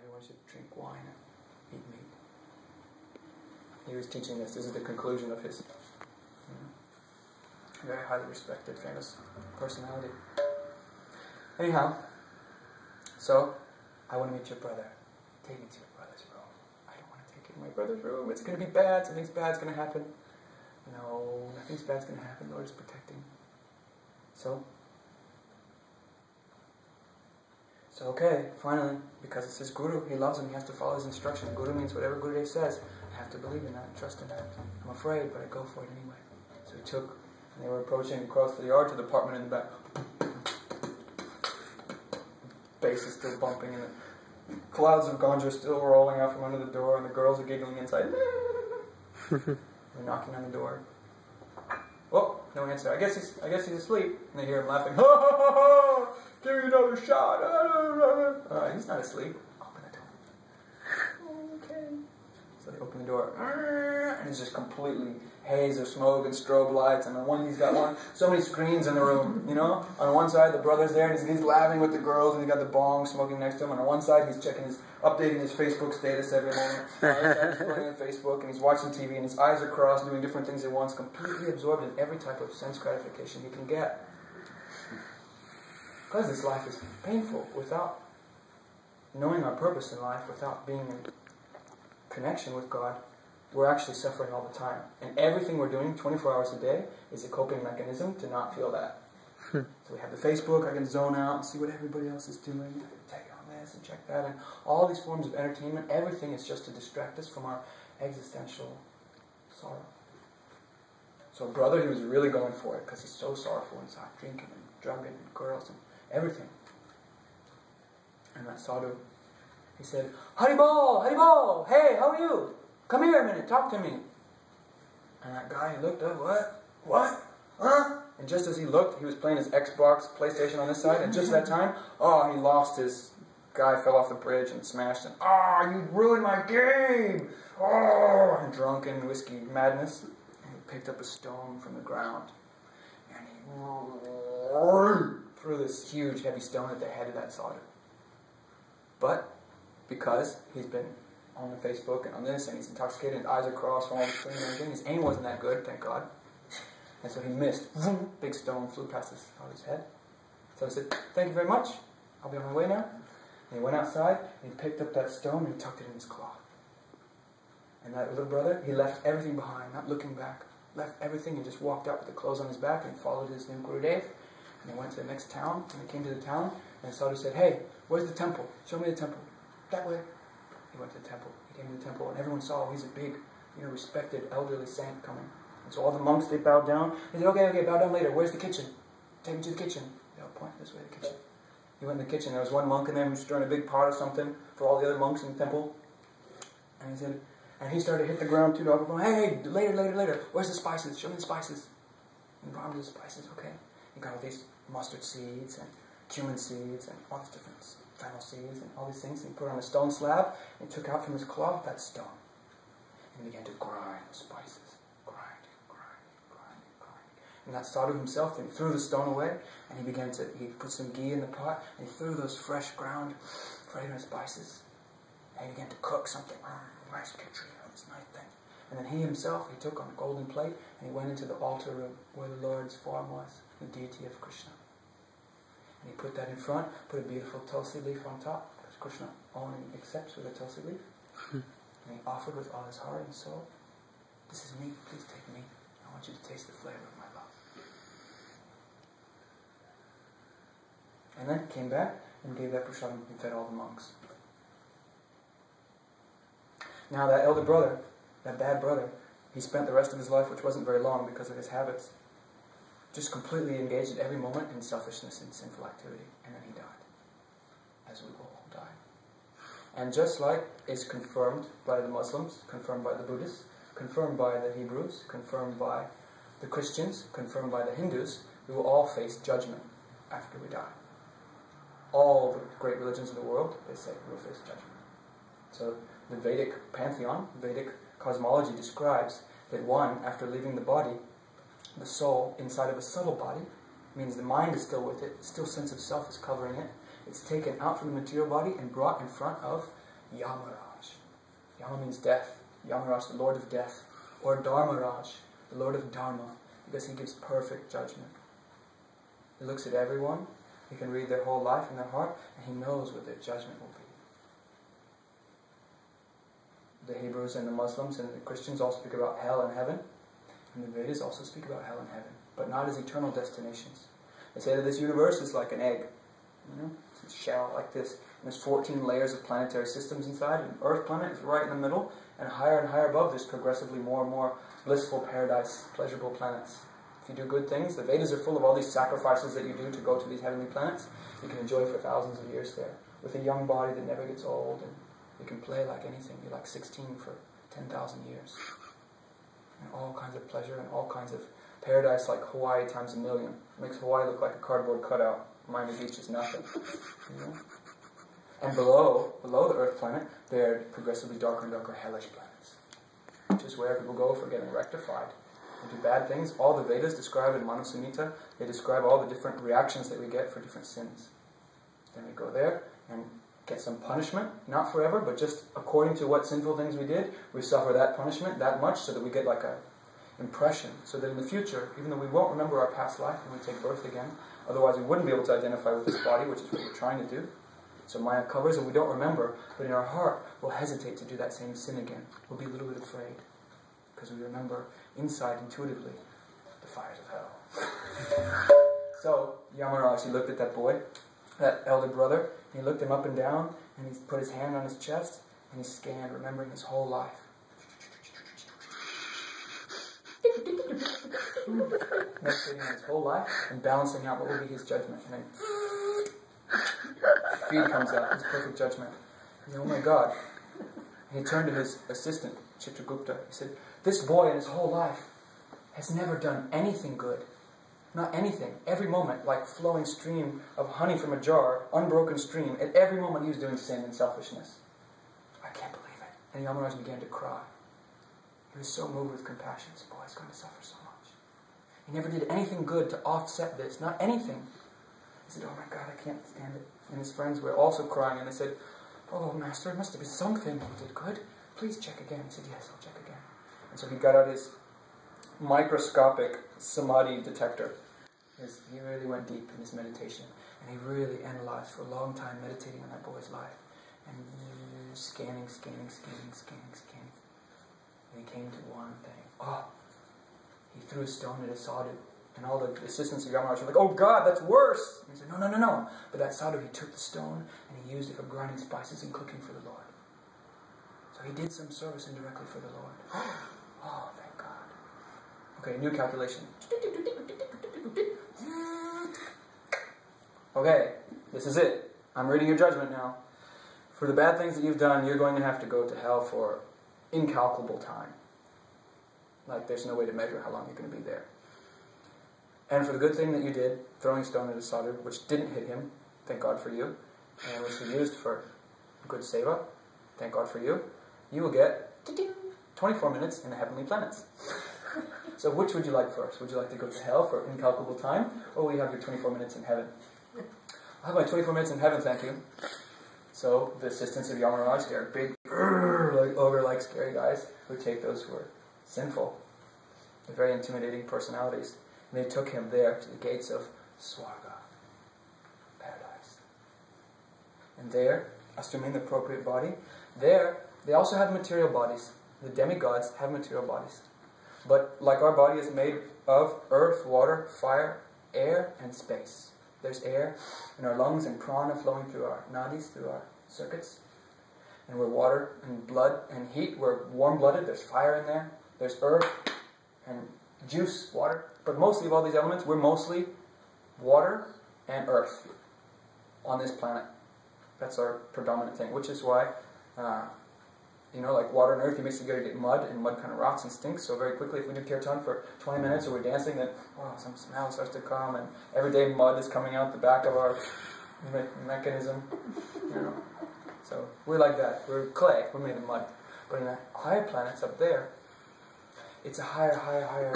everyone should drink wine and eat meat. He was teaching this. This is the conclusion of his very highly respected, famous personality. Anyhow, so I want to meet your brother. Take me to your brother's room. I don't want to take you to my brother's room. It's going to be bad. Something's bad's going to happen. No, nothing's bad's going to happen. Lord is protecting. So okay, finally, because it's his guru, he loves him, he has to follow his instruction. Guru means whatever Gurudev says. I have to believe in that, trust in that. I'm afraid, but I go for it anyway. So he took, and they were approaching across the yard to the apartment in the back. Bass is still bumping, and the clouds of ganja are still rolling out from under the door, and the girls are giggling inside. They're knocking on the door. Oh, no answer. I guess he's asleep. And they hear him laughing. Ho, ho, ho, ho! Give me another shot. He's not asleep. Open the door. Okay. So they open the door. And it's just completely haze of smoke and strobe lights. And on he's got so many screens in the room, you know. On one side, the brother's there, and he's laughing with the girls, and he's got the bong smoking next to him. And on one side, he's updating his Facebook status every moment. He's playing on Facebook, and he's watching TV, and his eyes are crossed, doing different things at once, completely absorbed in every type of sense gratification he can get. Because this life is painful, without knowing our purpose in life, without being in connection with God, we're actually suffering all the time. And everything we're doing 24 hours a day is a coping mechanism to not feel that. So we have the Facebook, I can zone out and see what everybody else is doing, I can take on this and check that, and all these forms of entertainment, everything is just to distract us from our existential sorrow. So brother, he was really going for it, because he's so sorrowful inside, drinking and drugging and girls and everything. And that sadhu, he said, Haribol, Haribol, hey, how are you? Come here a minute, talk to me. And that guy, he looked up, what, huh? And just as he looked, he was playing his Xbox, PlayStation on this side, and just at that time, he lost his guy, fell off the bridge and smashed, and you ruined my game! And drunken whiskey madness. And he picked up a stone from the ground, and he threw this huge, heavy stone at the head of that sadhu. But, because he's been on the Facebook and on this, and he's intoxicated, his eyes are crossed from all the screen and everything, his aim wasn't that good, thank God. And so he missed. Big stone flew past his head. So he said, thank you very much. I'll be on my way now. And he went outside, and he picked up that stone, and he tucked it in his cloth. And that little brother, he left everything behind, not looking back. Left everything and just walked out with the clothes on his back and followed his new Gurudev. And they went to the next town, and they came to the town, and the sadhu said, hey, where's the temple? Show me the temple. That way. He went to the temple. He came to the temple, and everyone saw he's a big, respected elderly saint coming. And so all the monks, they bowed down. They said, okay, bow down later. Where's the kitchen? Take me to the kitchen. They'll point this way to the kitchen. He went in the kitchen. There was one monk in there who was stirring a big pot or something for all the other monks in the temple. And he said, and he started to hit the ground too. Going, hey, later. Where's the spices? Show me the spices. And he brought him the spices, okay. He got all these mustard seeds and cumin seeds and all these different fennel seeds and all these things. And he put it on a stone slab and he took out from his cloth that stone. And he began to grind the spices. And that sadhu himself, then he threw the stone away, and he put some ghee in the pot, and he threw those fresh ground fragrant spices. And he began to cook something, nice kitchen, this nice thing. And then he himself, he took on a golden plate, and he went into the altar room where the Lord's form was, the deity of Krishna. And he put that in front, put a beautiful tulsi leaf on top, because Krishna only accepts with a tulsi leaf. And he offered with all his heart and soul, this is me, please take me. I want you to taste the flavor of my love. And then came back and gave that prasadam and fed all the monks. Now that elder brother, that bad brother, he spent the rest of his life, which wasn't very long because of his habits, just completely engaged at every moment in selfishness and sinful activity. And then he died, as we will all die. And just like is confirmed by the Muslims, confirmed by the Buddhists, confirmed by the Hebrews, confirmed by the Christians, confirmed by the Hindus, we will all face judgment after we die. All the great religions of the world, they say we will face judgment. So the Vedic pantheon, Vedic cosmology describes that one, after leaving the body, the soul inside of a subtle body, means the mind is still with it, still sense of self is covering it. It's taken out from the material body and brought in front of Yamaraj. Yama means death. Yamaraj, the Lord of Death. Or Dharmaraj, the Lord of Dharma, because he gives perfect judgment. He looks at everyone, he can read their whole life and their heart, and he knows what their judgment will be. The Hebrews and the Muslims and the Christians all speak about hell and heaven, and the Vedas also speak about hell and heaven, but not as eternal destinations. They say that this universe is like an egg, it's a shell like this, and there's 14 layers of planetary systems inside, and Earth planet is right in the middle, and higher and higher above there's progressively more and more blissful paradise, pleasurable planets. If you do good things, the Vedas are full of all these sacrifices that you do to go to these heavenly planets. You can enjoy for thousands of years there, with a young body that never gets old, and you can play like anything. You're like 16 for 10,000 years. And all kinds of pleasure and all kinds of paradise, like Hawaii times a million. It makes Hawaii look like a cardboard cutout. Miami Beach is nothing. And below the Earth planet, there are progressively darker and darker hellish planets, which is where people go for getting rectified. They do bad things. All the Vedas describe in Manu Samhita, they describe all the different reactions that we get for different sins. Then we go there and get some punishment, not forever, but just according to what sinful things we did, we suffer that punishment that much so that we get like a impression, so that in the future, even though we won't remember our past life when we take birth again, otherwise we wouldn't be able to identify with this body, which is what we're trying to do. So Maya covers and we don't remember, but in our heart we'll hesitate to do that same sin again. We'll be a little bit afraid, because we remember inside intuitively the fires of hell. So Yamaraj, he looked at that boy, that elder brother, and he looked him up and down, and he put his hand on his chest, and he scanned, remembering his whole life. Meditating on his whole life and balancing out what will be his judgment. And then feed comes out, his perfect judgment. He said, oh my God. And he turned to his assistant, Chitragupta. He said, this boy in his whole life has never done anything good. Not anything. Every moment, like flowing stream of honey from a jar, unbroken stream, at every moment he was doing sin and selfishness. I can't believe it. And Yamaraj began to cry. He was so moved with compassion. This boy is going to suffer so much. He never did anything good to offset this. Not anything. He said, oh my God, I can't stand it. And his friends were also crying, and they said, oh, Master, it must have been something he did good. Please check again. He said, yes, I'll check again. And so he got out his microscopic samadhi detector. He really went deep in his meditation, and he really analyzed for a long time, meditating on that boy's life, and scanning. And he came to one thing. Oh, he threw a stone at a sadhu, and all the assistants of Yamaraj were like, oh God, that's worse. And he said, no. But that sadhu, he took the stone, and he used it for grinding spices and cooking for the Lord. So he did some service indirectly for the Lord. Oh, thank God. Okay, new calculation. Okay, this is it. I'm reading your judgment now. For the bad things that you've done, you're going to have to go to hell for incalculable time. Like there's no way to measure how long you're going to be there. And for the good thing that you did, throwing a stone at a sadhu, which didn't hit him, thank God for you, and which was used for good seva, thank God for you, you will get 24 minutes in the heavenly planets. So which would you like first? Would you like to go to hell for incalculable time, or will you have your 24 minutes in heaven? I'll have my 24 minutes in heaven, thank you. So the assistants of Yamaraj, they're big, like ogre-like scary guys who take those who are sinful. They're very intimidating personalities. And they took him there to the gates of Swarga, paradise. And there, assuming the appropriate body, there they also have material bodies. The demigods have material bodies. But like our body is made of earth, water, fire, air, and space. There's air in our lungs and prana flowing through our nadis, through our circuits. And we're water and blood and heat. We're warm-blooded. There's fire in there. There's earth and juice, water. But mostly of all these elements, we're mostly water and earth on this planet. That's our predominant thing, which is why, like water and earth, you basically got to get mud, and mud kind of rots and stinks. So very quickly, if we do kirtan for 20 minutes or we're dancing, then some smell starts to come, and every day mud is coming out the back of our mechanism. So we're like that. We're clay. We're made of mud. But in the higher planets up there, it's a higher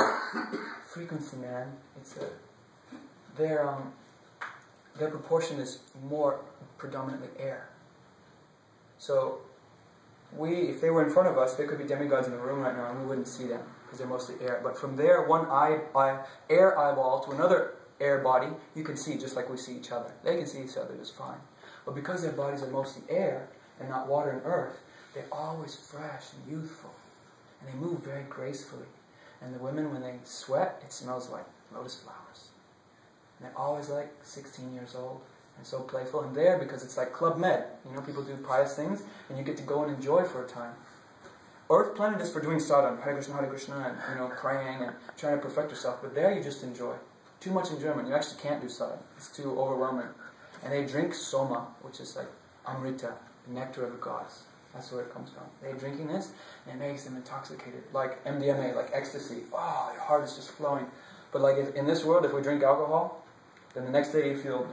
frequency, man. It's their proportion is more predominantly air. So if they were in front of us, there could be demigods in the room right now and we wouldn't see them because they're mostly air. But from there, one air eyeball to another air body, you can see just like we see each other. They can see each other just fine. But because their bodies are mostly air and not water and earth, they're always fresh and youthful. And they move very gracefully. And the women, when they sweat, it smells like lotus flowers. And they're always like 16 years old and so playful. And there, because it's like Club Med. You know, people do pious things and you get to go and enjoy for a time. Earth planet is for doing sadhana, Hare Krishna, and praying and trying to perfect yourself. But there you just enjoy. Too much enjoyment. You actually can't do sadhana. It's too overwhelming. And they drink soma, which is like amrita, the nectar of the gods. That's where it comes from. They're drinking this, and it makes them intoxicated, like MDMA, like ecstasy. Oh, your heart is just flowing. But like in this world, if we drink alcohol, then the next day you feel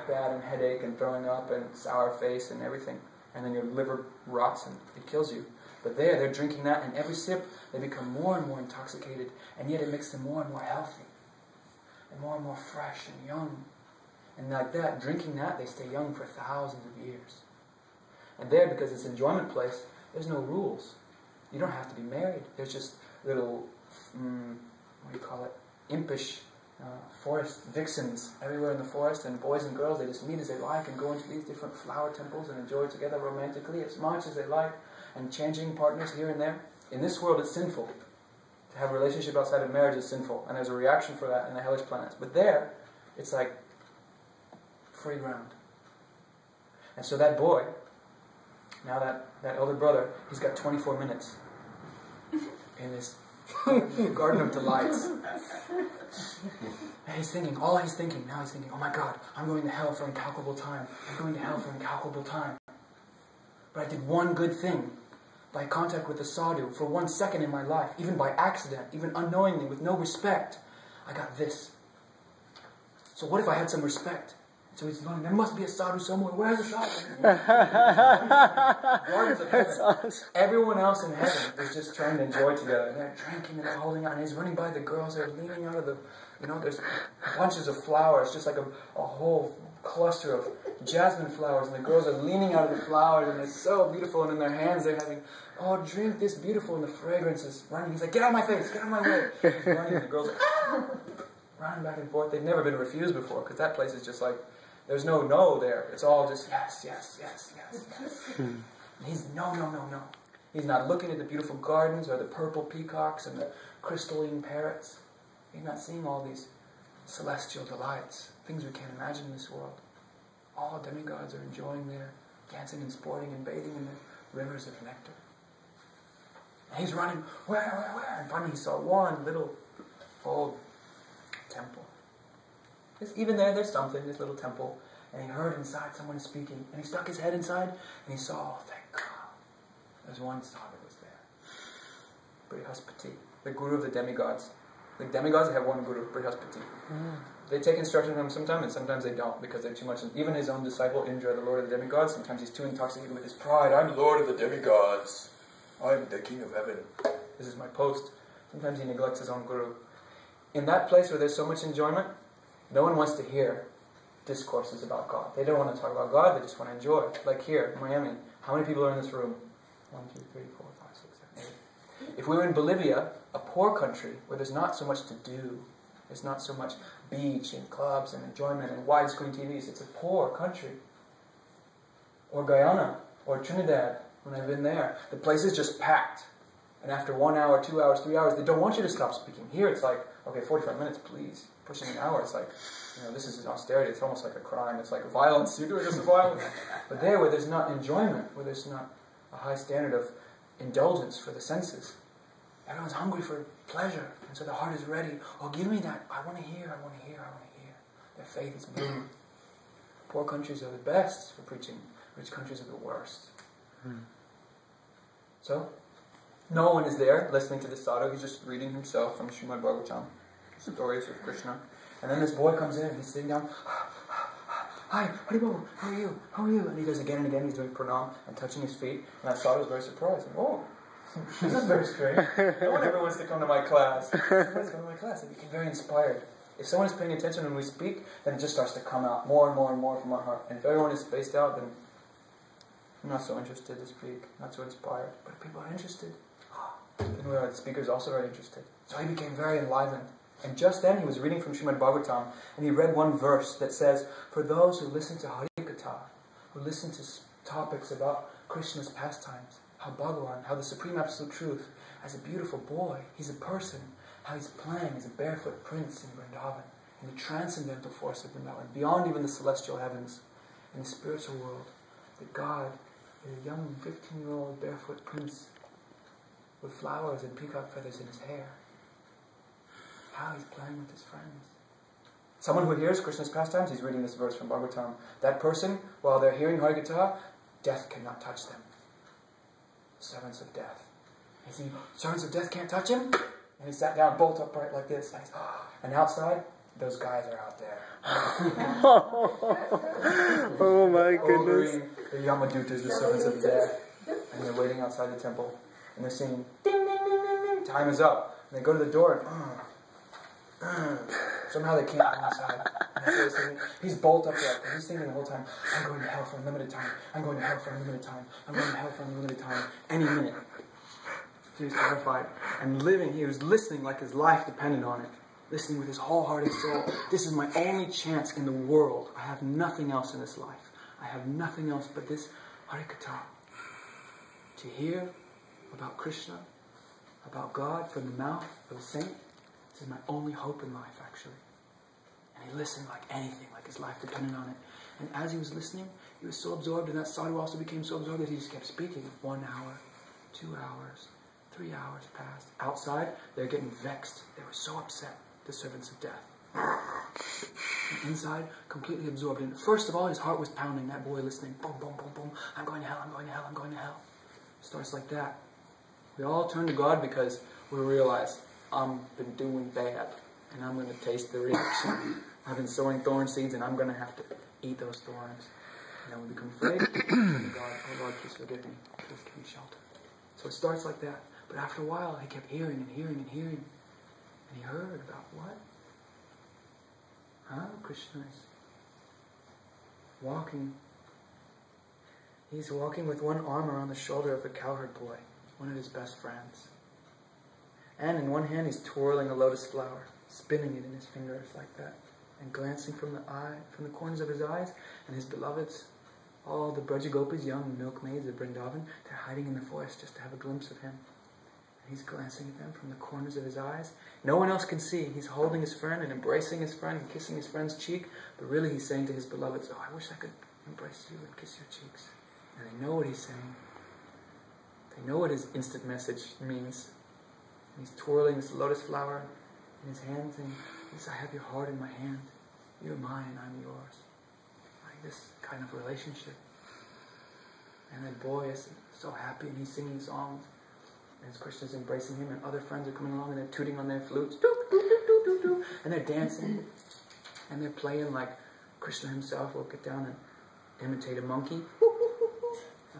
bad and headache and throwing up and sour face and everything. And then your liver rots and it kills you. But they're drinking that, and every sip, they become more and more intoxicated, and yet it makes them more and more healthy, and more fresh and young. And like that, drinking that, they stay young for thousands of years. And there, because it's an enjoyment place, there's no rules. You don't have to be married. There's just little, what do you call it, impish forest vixens everywhere in the forest, and boys and girls, they just meet as they like and go into these different flower temples and enjoy together romantically as much as they like, and changing partners here and there. In this world, it's sinful. To have a relationship outside of marriage is sinful, and there's a reaction for that in the hellish planets. But there, it's like free ground. And so that boy, now that elder brother, he's got 24 minutes in this garden of delights. And he's thinking, now he's thinking, oh my God, I'm going to hell for incalculable time. I'm going to hell for incalculable time. But I did one good thing by contact with the sadhu for 1 second in my life, even by accident, even unknowingly, with no respect. I got this. So what if I had some respect? So he's going, there must be a sadhu somewhere. Where's the sadhu? Gardens of heaven. Awesome. Everyone else in heaven is just trying to enjoy together. And they're drinking and they're holding out. And he's running by the girls. They're leaning out of the, there's bunches of flowers, just like a whole cluster of jasmine flowers. And the girls are leaning out of the flowers. And they're so beautiful. And in their hands they're having, drink this beautiful. And the fragrance is running. He's like, get out of my face. Get out of my way. He's running. And the girls are running back and forth. They've never been refused before. Because that place is just like, there's no there. It's all just yes. And he's no. He's not looking at the beautiful gardens or the purple peacocks and the crystalline parrots. He's not seeing all these celestial delights, things we can't imagine in this world. All demigods are enjoying their dancing and sporting and bathing in the rivers of nectar. And he's running, where? And finally he saw one little old temple. Even there's something, this little temple. And he heard inside someone speaking. And he stuck his head inside. And he saw, thank God, there's one sadhu was there. Brihaspati, the guru of the demigods. The demigods have one guru, Brihaspati. They take instruction from him sometimes, and sometimes they don't, because they're too much. Even his own disciple, Indra, the lord of the demigods, sometimes he's too intoxicated with his pride. I'm lord of the demigods. I'm the king of heaven. This is my post. Sometimes he neglects his own guru. In that place where there's so much enjoyment, no one wants to hear discourses about God. They don't want to talk about God, they just want to enjoy. Like here, in Miami, how many people are in this room? 1, 2, 3, 4, 5, 6, 7, 8. If we were in Bolivia, a poor country, where there's not so much to do, there's not so much beach and clubs and enjoyment and widescreen TVs, it's a poor country. Or Guyana, or Trinidad, when I've been there, the place is just packed. And after 1 hour, 2 hours, 3 hours, they don't want you to stop speaking. Here it's like, okay, 45 minutes, please. Pushing an hour, it's like, this is austerity, it's almost like a crime, it's like violence, you're doing this violence. But there, where there's not enjoyment, where there's not a high standard of indulgence for the senses, everyone's hungry for pleasure, and so the heart is ready. Oh, give me that, I want to hear. Their faith is blooming. Poor countries are the best for preaching, rich countries are the worst. So, no one is there listening to the sadhu, he's just reading himself from Srimad Bhagavatam. Stories of Krishna. And then this boy comes in and he's sitting down. Hi, Haribo, how are you? And he goes again and again, he's doing pranam and touching his feet. And I thought it was very surprised. Oh, this is very strange. No one ever wants to come to my class. Someone wants to come to my class. They became very inspired. If someone is paying attention when we speak, then it just starts to come out more and more and more from our heart. And if everyone is spaced out, then I'm not so interested to speak, not so inspired. But if people are interested, then the speaker is also very interested. So he became very enlivened. And just then he was reading from Srimad Bhagavatam, and he read one verse that says, for those who listen to Harikatha, who listen to topics about Krishna's pastimes, how Bhagavan, how the Supreme Absolute Truth, as a beautiful boy, he's a person, how he's playing as a barefoot prince in Vrindavan, in the transcendental force of Vrindavan, beyond even the celestial heavens, in the spiritual world, that God is a young 15-year-old barefoot prince with flowers and peacock feathers in his hair. How he's playing with his friends. Someone who hears Krishna's pastimes, he's reading this verse from Bhagavatam. That person, while they're hearing Harikatha, death cannot touch them. Servants of death. You see, servants of death can't touch him? And he sat down bolt upright like this. And outside, those guys are out there. Oh my goodness. The Yamadutas, the servants of death. And they're waiting outside the temple. And they're singing, ding, ding, ding, ding, ding. Time is up. And they go to the door and somehow they can't go inside. And he's bolt upright. And he's thinking the whole time, I'm going to hell for a limited time. I'm going to hell for a limited time. I'm going to hell for a limited time. Any minute. He was terrified. And living, he was listening like his life depended on it. Listening with his wholehearted soul. This is my only chance in the world. I have nothing else in this life. I have nothing else but this Harikatha. To hear about Krishna, about God from the mouth of a saint, this is my only hope in life, actually. And he listened like anything, like his life depended on it. And as he was listening, he was so absorbed, and that sadhu also became so absorbed that he just kept speaking. 1 hour, 2 hours, 3 hours passed. Outside, they're getting vexed. They were so upset, the servants of death. And inside, completely absorbed. And first of all, his heart was pounding, that boy listening. Boom, boom, boom, boom. I'm going to hell, I'm going to hell, I'm going to hell. It starts like that. We all turn to God because we realize, I've been doing bad, and I'm going to taste the reaction. I've been sowing thorn seeds, and I'm going to have to eat those thorns. And then we become afraid. And God, oh Lord, please forgive me. Please give me shelter. So it starts like that. But after a while, he kept hearing and hearing and hearing. And he heard about what? Krishna is walking. He's walking with one arm around the shoulder of a cowherd boy, one of his best friends. And in one hand he's twirling a lotus flower, spinning it in his fingers like that, and glancing from the corners of his eyes, and his beloveds, all the Brajagopis, young milkmaids of Vrindavan, they're hiding in the forest just to have a glimpse of him. And he's glancing at them from the corners of his eyes. No one else can see. He's holding his friend and embracing his friend and kissing his friend's cheek, but really he's saying to his beloveds, oh, I wish I could embrace you and kiss your cheeks. And they know what he's saying. They know what his instant message means. And he's twirling this lotus flower in his hand, saying, yes, I have your heart in my hand. You're mine, I'm yours. Like this kind of relationship. And that boy is so happy, and he's singing songs. And Krishna's embracing him, and other friends are coming along, and they're tooting on their flutes. And they're dancing. And they're playing like Krishna himself will get down and imitate a monkey.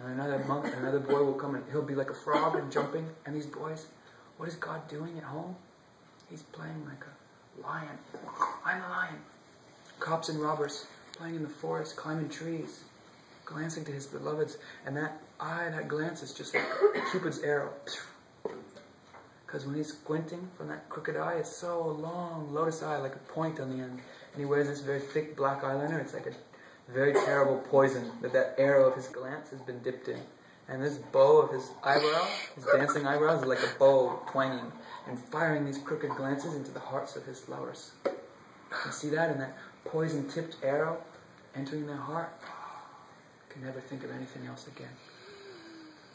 And another boy will come, and he'll be like a frog and jumping. And these boys, what is God doing at home? He's playing like a lion. I'm a lion. Cops and robbers playing in the forest, climbing trees, glancing to his beloveds. And that eye, that glance is just like Cupid's arrow. Because when he's squinting from that crooked eye, it's so long, lotus eye, like a point on the end. And he wears this very thick black eyeliner. It's like a very terrible poison that arrow of his glance has been dipped in. And this bow of his eyebrow, his dancing eyebrows, is like a bow twanging and firing these crooked glances into the hearts of his lovers. You see that? And that poison-tipped arrow entering their heart. Can never think of anything else again.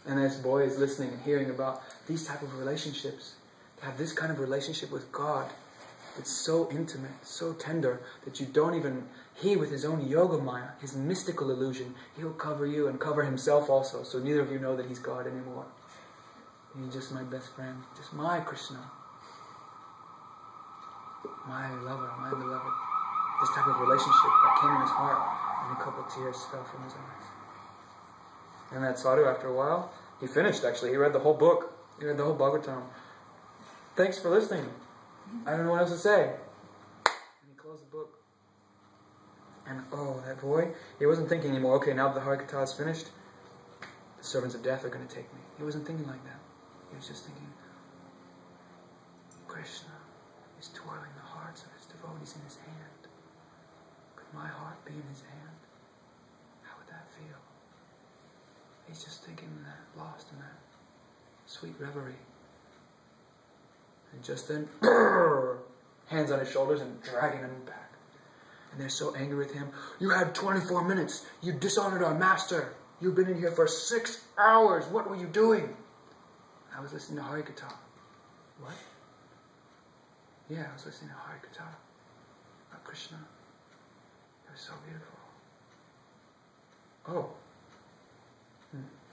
And this boy is listening and hearing about these type of relationships. To have this kind of relationship with God, it's so intimate, so tender, that you don't even... He, with his own yoga maya, his mystical illusion, he'll cover you and cover himself also, so neither of you know that he's God anymore. He's just my best friend, just my Krishna. My lover, my beloved. This type of relationship that came in his heart, and a couple of tears fell from his eyes. And that sadhu, after a while, he finished actually. He read the whole book. He read the whole Bhagavatam. Thanks for listening. I don't know what else to say. And he closed the book. And oh, that boy, he wasn't thinking anymore, okay, now that the Harikatha is finished, the servants of death are going to take me. He wasn't thinking like that. He was just thinking, Krishna is twirling the hearts of his devotees in his hand. Could my heart be in his hand? How would that feel? He's just thinking that, lost in that sweet reverie. And just then, hands on his shoulders and dragging him back. And they're so angry with him. You had 24 minutes. You dishonored our master. You've been in here for 6 hours. What were you doing? I was listening to Harikatha. What? Yeah, I was listening to Harikatha about Krishna. It was so beautiful. Oh.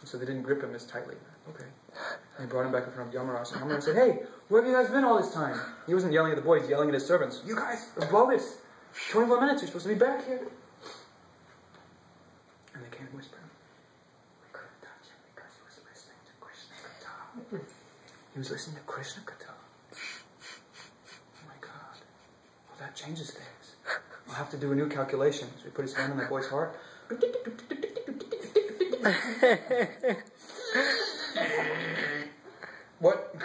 So they didn't grip him as tightly. Okay. And they brought him back in front of Yamaraj. And Yamaraj said, hey, where have you guys been all this time? He wasn't yelling at the boys, yelling at his servants. You guys are bogus. 24 minutes, you're supposed to be back here. And they came whispering. We couldn't touch him because he was listening to Krishna Katha. He was listening to Krishna Katha. Oh my God. Well, that changes things. I'll have to do a new calculation. So he put his hand on that boy's heart. What?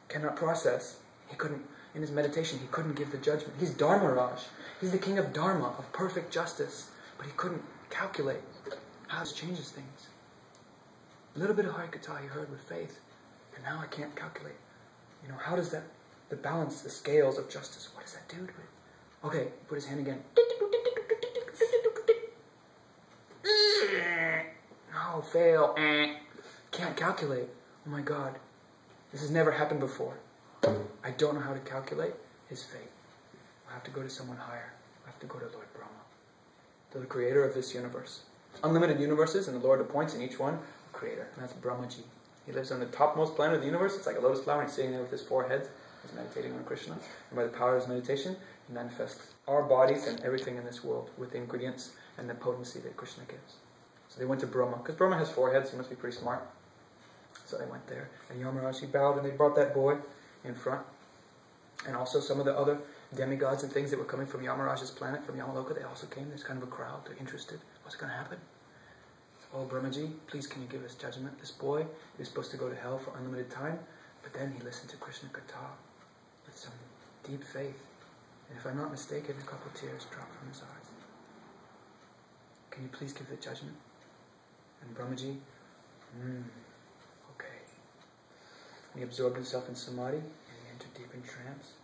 Cannot process. He couldn't, in his meditation, he couldn't give the judgment. He's Dharmaraj. He's the king of Dharma, of perfect justice. But he couldn't calculate how this changes things. A little bit of Harikatha he heard with faith. And now I can't calculate. You know, how does that, the balance, the scales of justice, what does that do to it? Okay, put his hand again. No, fail. Can't calculate. Oh my God. This has never happened before. I don't know how to calculate his fate. I'll have to go to someone higher. I'll have to go to Lord Brahma, to the creator of this universe. Unlimited universes, and the Lord appoints in each one a creator. And that's Brahmaji. He lives on the topmost planet of the universe. It's like a lotus flower. He's sitting there with his 4 heads. He's meditating on Krishna. And by the power of his meditation, he manifests our bodies and everything in this world with the ingredients and the potency that Krishna gives. So they went to Brahma. Because Brahma has 4 heads, he must be pretty smart. So they went there. And Yamaraj, he bowed, and they brought that boy in front. And also some of the other demigods and things that were coming from Yamaraj's planet, from Yamaloka, they also came. There's kind of a crowd. They're interested. What's going to happen? Oh, Brahmaji, please can you give us judgment? This boy is supposed to go to hell for unlimited time, but then he listened to Krishna Katha with some deep faith. And if I'm not mistaken, a couple of tears dropped from his eyes. Can you please give the judgment? And Brahmaji, okay. And he absorbed himself in samadhi, and he entered deep in trance.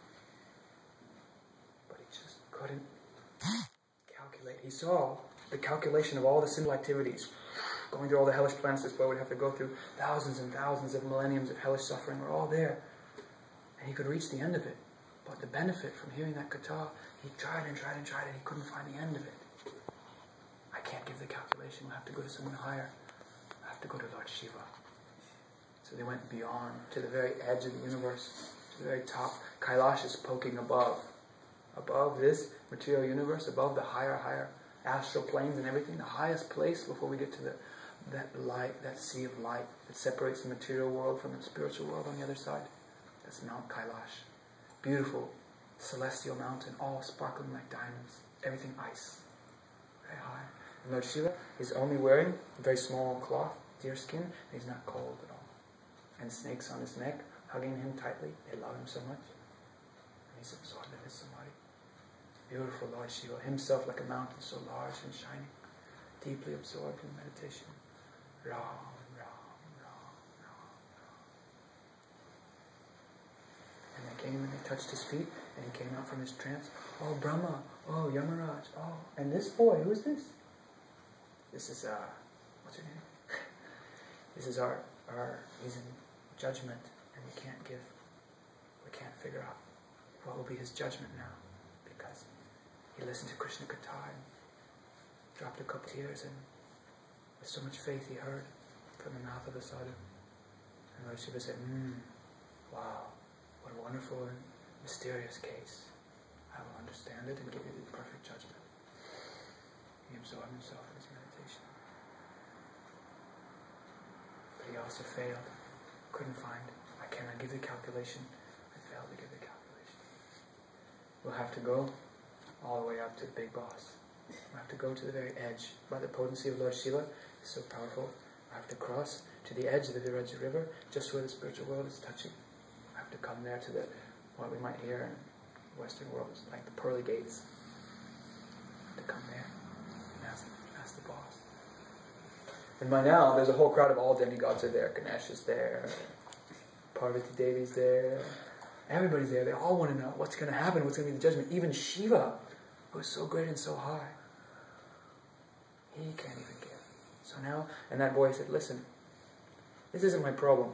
But he just couldn't calculate. He saw the calculation of all the sinful activities. Going through all the hellish planets this boy would have to go through thousands and thousands of millenniums of hellish suffering were all there. And he could reach the end of it. But the benefit from hearing that katha, he tried and tried and tried, and he couldn't find the end of it. I can't give the calculation. We'll have to go to someone higher. I have to go to Lord Shiva. So they went beyond, to the very edge of the universe, to the very top. Kailash is poking above. Above this material universe, above the higher astral planes and everything, the highest place before we get to that light, that sea of light that separates the material world from the spiritual world on the other side. That's Mount Kailash. Beautiful, celestial mountain, all sparkling like diamonds. Everything ice. Very high. And Lord Shiva is only wearing a very small cloth, deer skin, and he's not cold at all. And snakes on his neck, hugging him tightly. They love him so much. And he's absorbed in his samadhi. Beautiful Lord Shiva, himself like a mountain, so large and shining, deeply absorbed in meditation. Ram, Ram, Ram, Ram, Ram. And they came and they touched his feet, and he came out from his trance. Oh, Brahma, oh, Yamaraj, oh, and this boy, who is this? This is, what's her name? This is our, he's in judgment, and we can't figure out what will be his judgment now, because he listened to Krishna Katha and dropped a couple tears, and with so much faith he heard from the mouth of the sadhu. And Lord Shiva said, wow, what a wonderful and mysterious case. I will understand it and give you the perfect judgment. He absorbed himself in his meditation. But he also failed. Couldn't find. I cannot give the calculation. I failed to give the calculation. We'll have to go all the way up to the big boss. We'll have to go to the very edge. By the potency of Lord Shiva, is so powerful. I have to cross to the edge of the Viraj river, just where the spiritual world is touching. I have to come there to what we might hear in the Western world is like the pearly gates. I have to come there and ask the boss. And by now, there's a whole crowd of all demigods are there. Ganesh is there. Parvati Devi's there. Everybody's there. They all want to know what's going to happen, what's going to be the judgment. Even Shiva, who is so great and so high, he can't even give. So now, and that boy said, listen, this isn't my problem.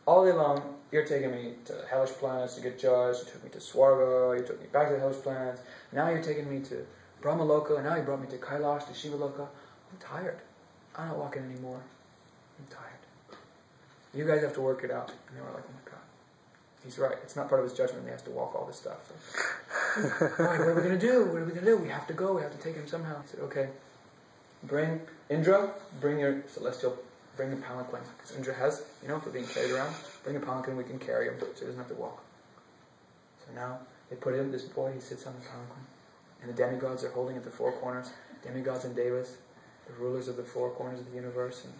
All day long, you're taking me to hellish planets to get judged. You took me to Swarga. You took me back to the hellish planets. Now you're taking me to Brahmaloka. And now you brought me to Kailash, to Shiva Loka. I'm tired. I'm not walking anymore. I'm tired. You guys have to work it out. And they were like, oh my God. He's right. It's not part of his judgment. He has to walk all this stuff. So, all right, what are we going to do? What are we going to do? We have to go. We have to take him somehow. He said, okay, bring Indra, bring your celestial, bring the palanquin. Because Indra has, for being carried around, bring the palanquin, we can carry him so he doesn't have to walk. So now they put in this boy, he sits on the palanquin. And the demigods are holding at the four corners. Demigods and devas, the rulers of the four corners of the universe, and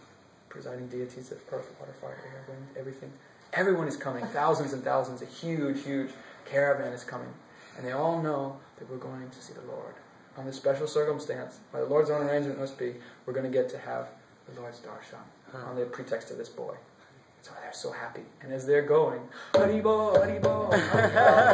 presiding deities of earth, water, fire, air, wind, everything. Everyone is coming, thousands and thousands, a huge, huge caravan is coming. And they all know that we're going to see the Lord. On this special circumstance, by the Lord's own arrangement must be, we're going to get to have the Lord's darshan on the pretext of this boy. So they're so happy. And as they're going, Haribo, Haribo, Haribo,